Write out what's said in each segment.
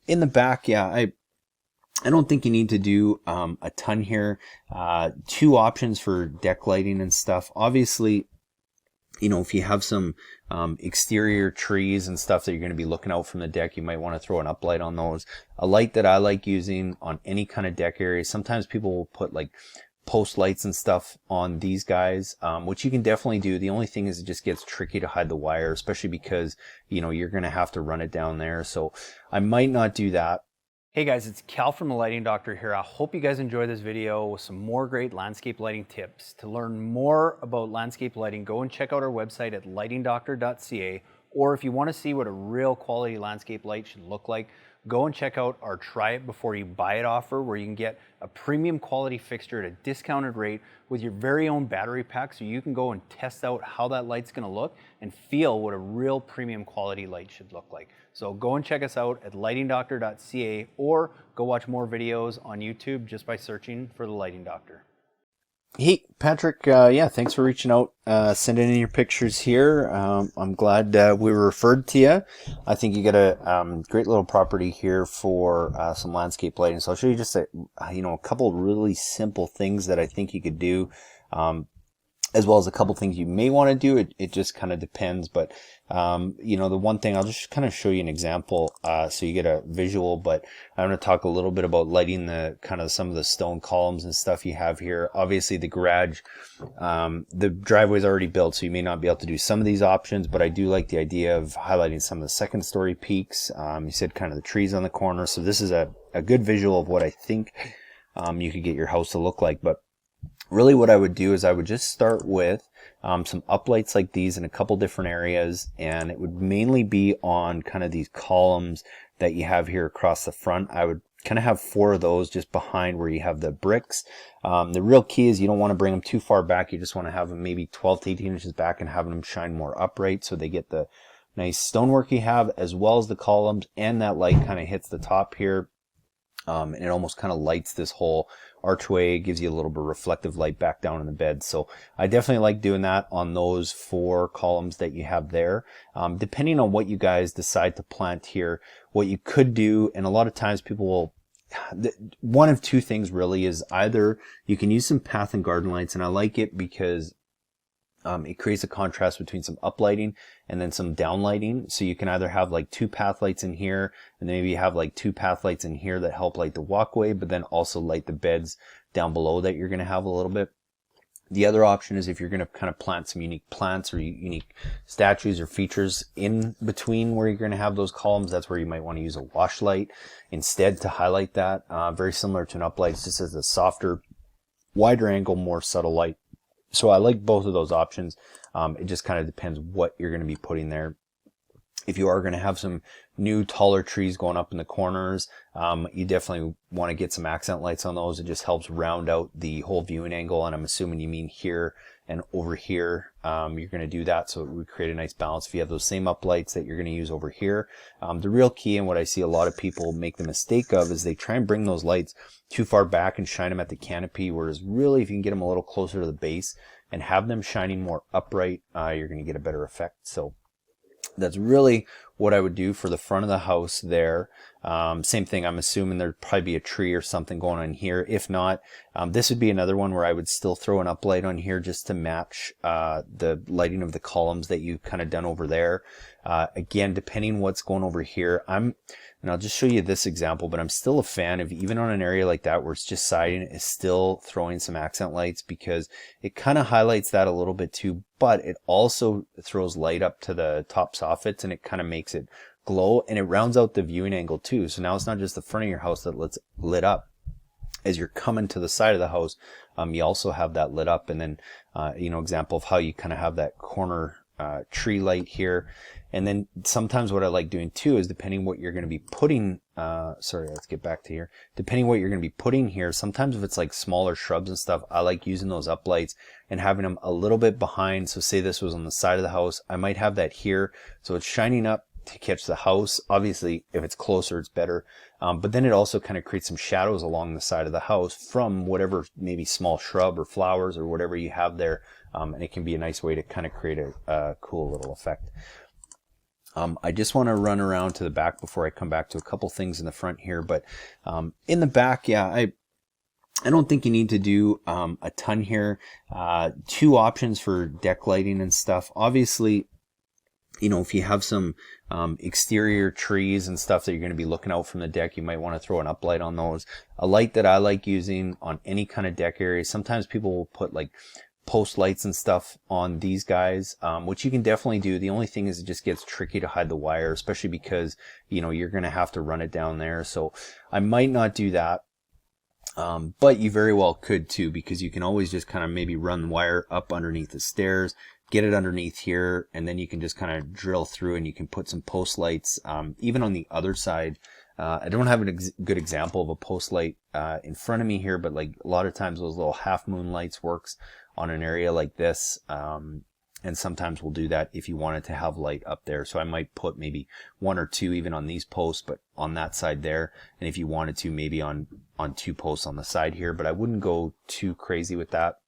in the back, yeah, I don't think you need to do a ton here. Two options for deck lighting and stuff. Obviously, you know, if you have some exterior trees and stuff that you're going to be looking out from the deck, you might want to throw an uplight on those. A light that I like using on any kind of deck area, sometimes people will put like post lights and stuff on these guys, which you can definitely do. The only thing is it just gets tricky to hide the wire, especially because, you know, you're going to have to run it down there. So I might not do that. Hey guys, it's Cal from the Lighting Doctor here. I hope you guys enjoy this video with some more great landscape lighting tips. To learn more about landscape lighting, go and check out our website at lightingdoctor.ca, or if you want to see what a real quality landscape light should look like, go and check out our try it before you buy it offer, where you can get a premium quality fixture at a discounted rate with your very own battery pack, so you can go and test out how that light's going to look and feel what a real premium quality light should look like. So go and check us out at lightingdoctor.ca, or go watch more videos on YouTube just by searching for the Lighting Doctor. Hey, Patrick, yeah, thanks for reaching out, sending in your pictures here. I'm glad we were referred to you. I think you got a great little property here for some landscape lighting. So I'll show you just a couple of really simple things that I think you could do, as well as a couple things you may want to do. It just kind of depends, but the one thing, I'll just kind of show you an example so you get a visual, but I'm going to talk a little bit about lighting the kind of some of the stone columns and stuff you have here. Obviously the garage, the driveway is already built, so you may not be able to do some of these options, but I do like the idea of highlighting some of the second story peaks. You said kind of the trees on the corner, so this is a good visual of what I think you could get your house to look like. But really what I would do is I would just start with some uplights like these in a couple different areas, and it would mainly be on kind of these columns that you have here across the front. I would kind of have 4 of those just behind where you have the bricks. The real key is you don't want to bring them too far back. You just want to have them maybe 12 to 18 inches back and having them shine more upright so they get the nice stonework you have, as well as the columns, and that light kind of hits the top here. And it almost kind of lights this whole archway, gives you a little bit of reflective light back down in the bed. So I definitely like doing that on those 4 columns that you have there. Depending on what you guys decide to plant here, what you could do, and a lot of times people will, one of 2 things really, is either you can use some path and garden lights, and I like it because it creates a contrast between some uplighting and then some downlighting. So you can either have like 2 path lights in here, and then maybe you have like 2 path lights in here that help light the walkway, but then also light the beds down below that you're going to have a little bit. The other option is if you're going to kind of plant some unique plants or unique statues or features in between where you're going to have those columns, that's where you might want to use a wash light instead to highlight that. Very similar to an uplight, it's just as a softer, wider angle, more subtle light. So I like both of those options. It just kind of depends what you're going to be putting there. If you are going to have some new taller trees going up in the corners, you definitely want to get some accent lights on those. It just helps round out the whole viewing angle, and I'm assuming you mean here and over here. You're going to do that, so it would create a nice balance if you have those same uplights that you're going to use over here. The real key, and what I see a lot of people make the mistake of, is they try and bring those lights too far back and shine them at the canopy, whereas really if you can get them a little closer to the base and have them shining more upright, you're going to get a better effect. So that's really what I would do for the front of the house there. Same thing, I'm assuming there'd probably be a tree or something going on here. If not, this would be another one where I would still throw an uplight on here just to match the lighting of the columns that you've kind of done over there. Again, depending what's going over here, and I'll just show you this example, but I'm still a fan of, even on an area like that where it's just siding, is still throwing some accent lights, because it kind of highlights that a little bit too, but it also throws light up to the top soffits and it kind of makes it glow, and it rounds out the viewing angle too. So now it's not just the front of your house that's lit up. As you're coming to the side of the house, you also have that lit up. And then, example of how you kind of have that corner tree light here. And then sometimes what I like doing too is, depending what you're going to be putting, let's get back to here. Depending what you're going to be putting here, sometimes if it's like smaller shrubs and stuff, I like using those uplights and having them a little bit behind. So say this was on the side of the house, I might have that here, so it's shining up to catch the house. Obviously, if it's closer, it's better. But then it also kind of creates some shadows along the side of the house from whatever, maybe small shrub or flowers or whatever you have there. And it can be a nice way to kind of create a cool little effect. I just want to run around to the back before I come back to a couple things in the front here. But in the back, yeah, I don't think you need to do a ton here. Two options for deck lighting and stuff. Obviously, you know, if you have some exterior trees and stuff that you're going to be looking out from the deck, you might want to throw an uplight on those. A light that I like using on any kind of deck area, sometimes people will put like post lights and stuff on these guys, which you can definitely do. The only thing is it just gets tricky to hide the wire, especially because, you know, you're going to have to run it down there. So I might not do that. But you very well could too, because you can always just kind of maybe run the wire up underneath the stairs, get it underneath here, and then you can just kind of drill through and you can put some post lights, even on the other side. I don't have a good example of a post light in front of me here, but like a lot of times those little half moon lights works on an area like this. And sometimes we'll do that if you wanted to have light up there. So I might put maybe one or two even on these posts, but on that side there. And if you wanted to, maybe on two posts on the side here, but I wouldn't go too crazy with that.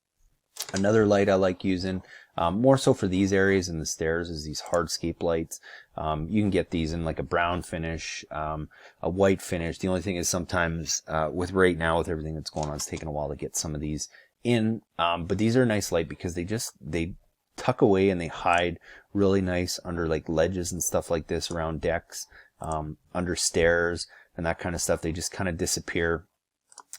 Another light I like using, more so for these areas in the stairs, is these hardscape lights. You can get these in like a brown finish, a white finish. The only thing is sometimes with right now with everything that's going on, it's taking a while to get some of these in. But these are a nice light because they tuck away and they hide really nice under like ledges and stuff like this, around decks, under stairs and that kind of stuff. They just kind of disappear.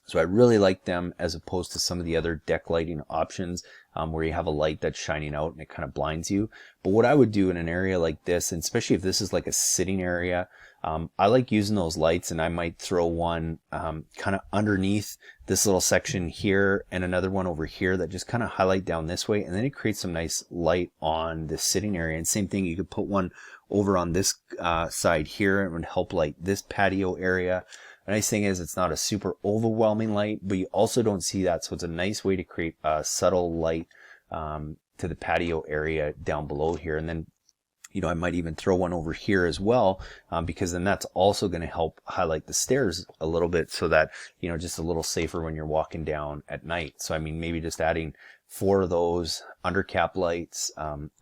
So I really like them as opposed to some of the other deck lighting options, where you have a light that's shining out and it kind of blinds you. But what I would do in an area like this, and especially if this is like a sitting area, I like using those lights, and I might throw one kind of underneath this little section here and another one over here that just kind of highlight down this way, and then it creates some nice light on this sitting area. And same thing, you could put one over on this side here, and it would help light this patio area. The nice thing is it's not a super overwhelming light, but you also don't see that, so it's a nice way to create a subtle light to the patio area down below here. And then, you know, I might even throw one over here as well, because then that's also going to help highlight the stairs a little bit, so that, you know, just a little safer when you're walking down at night. So I mean, maybe just adding 4 of those undercap lights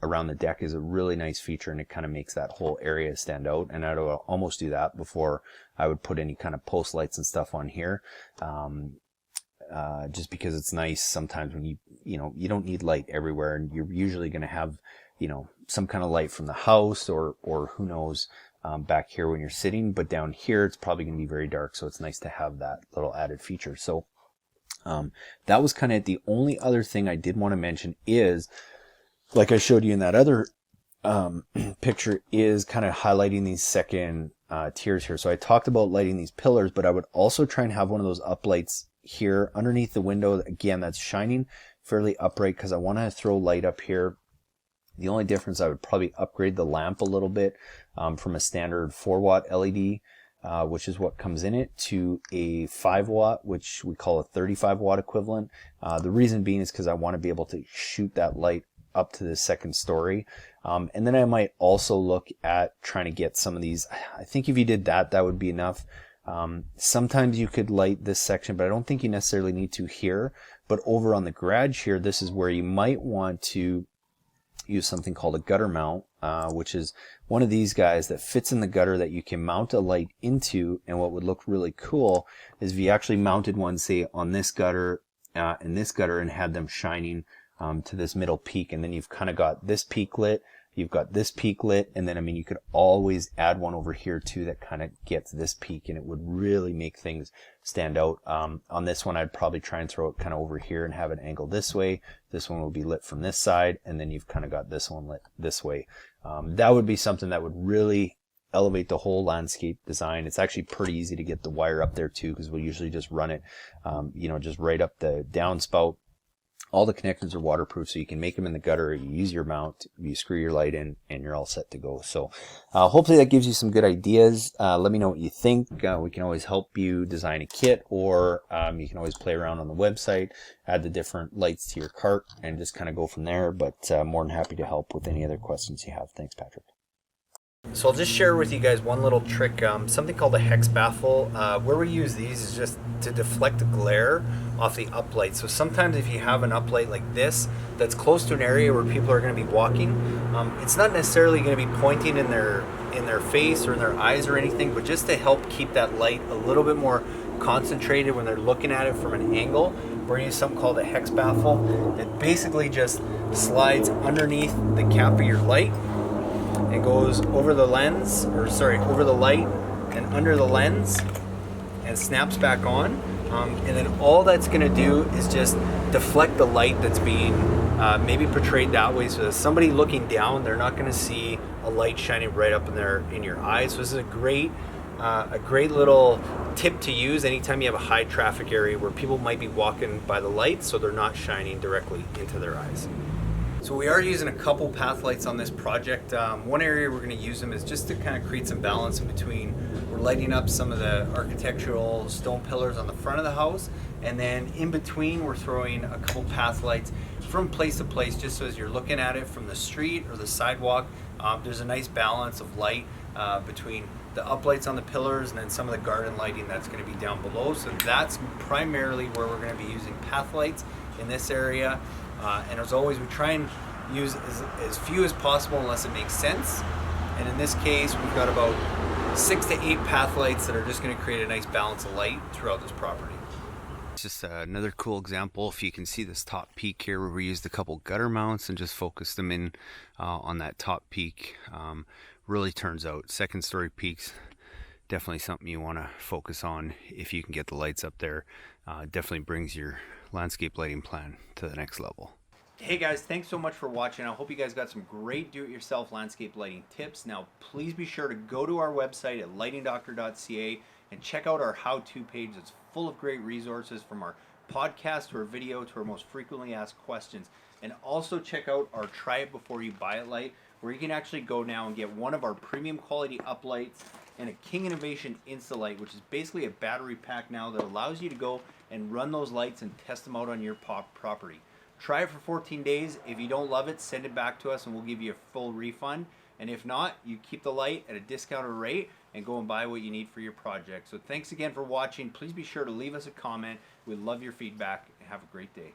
around the deck is a really nice feature, and it kind of makes that whole area stand out. And I would almost do that before I would put any kind of post lights and stuff on here, just because it's nice sometimes when you know, you don't need light everywhere, and you're usually going to have, you know, some kind of light from the house or who knows, back here when you're sitting. But down here it's probably going to be very dark, so it's nice to have that little added feature. So that was kind of the only other thing I did want to mention is, like I showed you in that other picture, is kind of highlighting these second tiers here. So I talked about lighting these pillars, but I would also try and have one of those uplights here underneath the window, again, that's shining fairly upright, because I want to throw light up here. The only difference, I would probably upgrade the lamp a little bit from a standard 4-watt LED, which is what comes in it, to a 5-watt, which we call a 35-watt equivalent. The reason being is because I want to be able to shoot that light up to the second story. And then I might also look at trying to get some of these. I think if you did that, that would be enough. Sometimes you could light this section, but I don't think you necessarily need to here. But over on the garage here, this is where you might want to use something called a gutter mount, which is one of these guys that fits in the gutter that you can mount a light into. And what would look really cool is if you actually mounted one, say, on this gutter and this gutter, and had them shining to this middle peak, and then you've kind of got this peak lit, you've got this peak lit, and then, I mean, you could always add one over here too that kind of gets this peak, and it would really make things stand out. On this one, I'd probably try and throw it kind of over here and have it angled this way. This one will be lit from this side, and then you've kind of got this one lit this way. That would be something that would really elevate the whole landscape design. It's actually pretty easy to get the wire up there too, because we'll usually just run it, you know, just right up the downspout. All the connectors are waterproof, so you can make them in the gutter. You use your mount, you screw your light in, and you're all set to go. So hopefully that gives you some good ideas. Let me know what you think. We can always help you design a kit, or you can always play around on the website, add the different lights to your cart, and just kind of go from there. But more than happy to help with any other questions you have. Thanks, Patrick. So I'll just share with you guys one little trick, something called a Hex Baffle. Where we use these is just to deflect the glare off the uplight. So sometimes if you have an uplight like this that's close to an area where people are going to be walking, it's not necessarily going to be pointing in their face or in their eyes or anything, but just to help keep that light a little bit more concentrated when they're looking at it from an angle. We're going to use something called a Hex Baffle. It basically just slides underneath the cap of your light. It goes over the lens, over the light and under the lens, and snaps back on. And then all that's going to do is just deflect the light that's being maybe portrayed that way. So as somebody looking down, they're not going to see a light shining right up in your eyes. So this is a great little tip to use anytime you have a high traffic area where people might be walking by the light, so they're not shining directly into their eyes. So we are using a couple path lights on this project. One area we're going to use them is just to kind of create some balance in between. We're lighting up some of the architectural stone pillars on the front of the house, and then in between we're throwing a couple path lights from place to place, just so as you're looking at it from the street or the sidewalk, there's a nice balance of light between the uplights on the pillars and then some of the garden lighting that's going to be down below. So that's primarily where we're going to be using path lights in this area. And as always, we try and use as few as possible unless it makes sense. And in this case, we've got about 6 to 8 path lights that are just going to create a nice balance of light throughout this property. It's just another cool example. If you can see this top peak here, where we used a couple gutter mounts and just focused them in on that top peak. Really turns out. Second story peaks, definitely something you want to focus on if you can get the lights up there. Definitely brings your landscape lighting plan to the next level. Hey guys, thanks so much for watching. I hope you guys got some great do-it-yourself landscape lighting tips. Now please be sure to go to our website at lightingdoctor.ca and check out our how-to page. It's full of great resources, from our podcast to our video to our most frequently asked questions. And also check out our try it before you buy it light, where you can actually go now and get one of our premium quality uplights and a King Innovation Insta-Light, which is basically a battery pack now that allows you to go and run those lights and test them out on your property. Try it for 14 days. If you don't love it, send it back to us and we'll give you a full refund. And if not, you keep the light at a discounted rate and go and buy what you need for your project. So thanks again for watching. Please be sure to leave us a comment. We'd love your feedback. Have a great day.